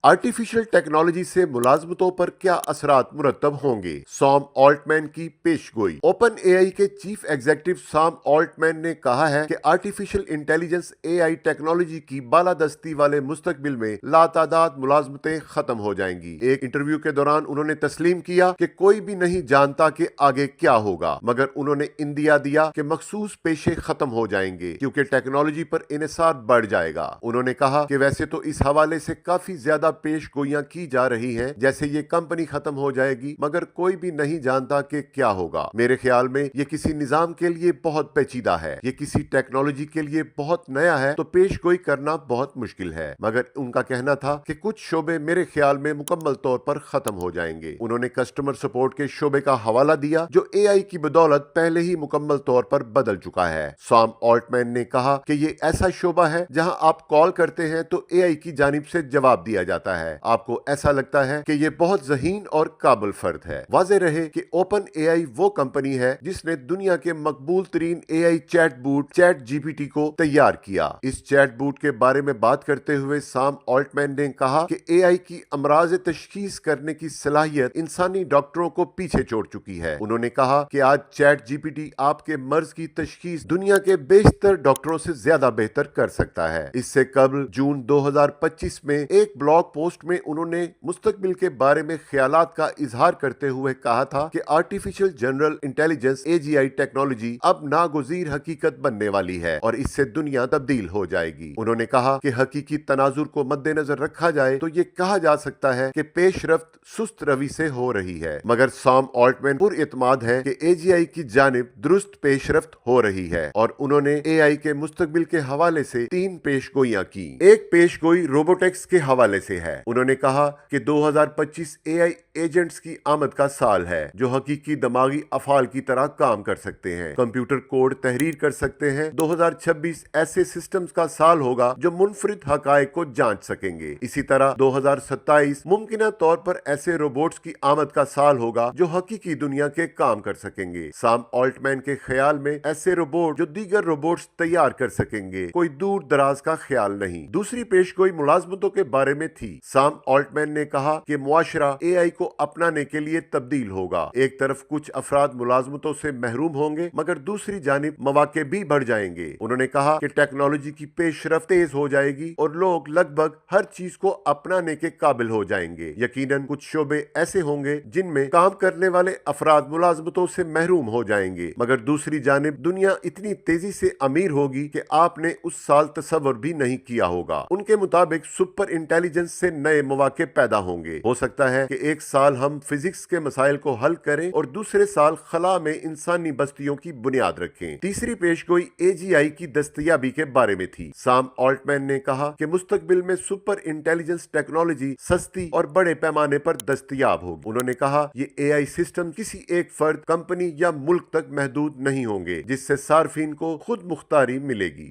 Artificial technology से मुलाजमतों पर क्या असरात मुरतब होंगे? सॉम ऑल्टमैन की पेशगोई। ओपन एआई के चीफ एग्जीक्यूटिव सॉम ऑल्टमैन ने कहा है कि आर्टिफिशियल इंटेलिजेंस एआई टेक्नोलॉजी की बालादस्ती वाले मुस्तकबिल में लातादाद मुलाजमतें खत्म हो जाएंगी। एक इंटरव्यू के दौरान उन्होंने तस्लीम किया कि कोई भी नहीं जानता कि आगे क्या होगा, मगर उन्होंने इंदिया दिया कि मखसूस पेशे खत्म हो जाएंगे क्योंकि टेक्नोलॉजी पर इन्हिसार बढ़ जाएगा। उन्होंने कहा कि वैसे तो इस हवाले से काफी ज्यादा पेशगोइयां की जा रही हैं, जैसे ये कंपनी खत्म हो जाएगी, मगर कोई भी नहीं जानता कि क्या होगा। मेरे ख्याल में ये किसी निजाम के लिए बहुत पेचीदा है, ये किसी टेक्नोलॉजी के लिए बहुत नया है, तो पेशगोई करना बहुत मुश्किल है। मगर उनका कहना था कि कुछ शोबे मेरे ख्याल में मुकम्मल तौर पर खत्म हो जाएंगे। उन्होंने कस्टमर सपोर्ट के शोबे का हवाला दिया जो एआई की बदौलत पहले ही मुकम्मल तौर पर बदल चुका है। सॉम ऑल्टमैन ने कहा कि ये ऐसा शोबा है जहां आप कॉल करते हैं तो एआई की जानिब से जवाब दिया जाता है। आपको ऐसा लगता है कि ये बहुत ज़हीन और काबिल फर्द है। वाज़े रहे कि ओपन एआई वो कंपनी है जिसने दुनिया के मकबूल तरीन AI chat boot chat GPT को तैयार किया। इस चैट बूट के बारे में बात करते हुए सॉम ऑल्टमैन ने कहा कि एआई की अमराज तशखीस करने की सलाहियत इंसानी डॉक्टरों को पीछे छोड़ चुकी है। उन्होंने कहा कि आज चैट जीपीटी आपके मर्ज की तशखीस दुनिया के बेशतर डॉक्टरों से ज्यादा बेहतर कर सकता है। इससे कबल जून 2025 में एक ब्लॉग पोस्ट में उन्होंने मुस्तकबिल के बारे में ख्यालात का इजहार करते हुए कहा था कि artificial general intelligence AGI technology अब नागुज़ीर हकीकत बनने वाली है और इससे दुनिया तब्दील हो जाएगी। उन्होंने कहा कि हकीकी तनाजुर को मद्देनजर रखा जाए तो ये कहा जा सकता है कि पेशरफ्त सुस्त रवि से हो रही है, मगर सॉम ऑल्टमैन पुरइत्माद है कि एजीआई की जानिब दुरुस्त पेशरफ्त हो रही है और उन्होंने एआई के मुस्तकबिल के हवाले से 3 पेशगोइयां की। एक पेशगोई रोबोटिक्स के हवाले से है। उन्होंने कहा कि 2025 एआई एजेंट्स की आमद का साल है जो हकीकी दिमागी अफाल की तरह काम कर सकते हैं, कंप्यूटर कोड तहरीर कर सकते हैं। 2026 ऐसे सिस्टम्स का साल होगा जो मुनफरिद हकायक को जांच सकेंगे। इसी तरह 2027 मुमकिन तौर पर ऐसे रोबोट्स की आमद का साल होगा जो हकीकी दुनिया के काम कर सकेंगे। सॉम ऑल्टमैन के ख्याल में ऐसे रोबोट जो दीगर रोबोट्स तैयार कर सकेंगे, कोई दूर दराज का ख्याल नहीं। दूसरी पेशगोई मुलाजमतों के बारे में थी। सॉम ऑल्टमैन ने कहा कि मुआशरा एआई को अपनाने के लिए तब्दील होगा। एक तरफ कुछ अफराद मुलाजमतों से महरूम होंगे, मगर दूसरी जानिब मौके भी बढ़ जाएंगे। उन्होंने कहा कि टेक्नोलॉजी की पेशरफ्त तेज हो जाएगी और लोग लगभग हर चीज को अपनाने के काबिल हो जाएंगे। यकीनन कुछ शोबे ऐसे होंगे जिनमें काम करने वाले अफराद मुलाजमतों से महरूम हो जाएंगे, मगर दूसरी जानिब दुनिया इतनी तेजी से अमीर होगी कि आपने उस साल तसव्वुर भी नहीं किया होगा। उनके मुताबिक सुपर इंटेलिजेंस से नए मौके पैदा होंगे। हो सकता है कि एक साल हम फिजिक्स के मसाइल को हल करें और दूसरे साल खला में इंसानी बस्तियों की बुनियाद रखें। तीसरी पेशगोई एजीआई की दस्तयाबी के बारे में थी। सॉम ऑल्टमैन ने कहा कि मुस्तकबिल में सुपर इंटेलिजेंस टेक्नोलॉजी सस्ती और बड़े पैमाने पर दस्तयाब होगी। उन्होंने कहा ये एआई सिस्टम किसी एक फर्द, कंपनी या मुल्क तक महदूद नहीं होंगे, जिससे सार्फिन को खुद मुख्तारी मिलेगी।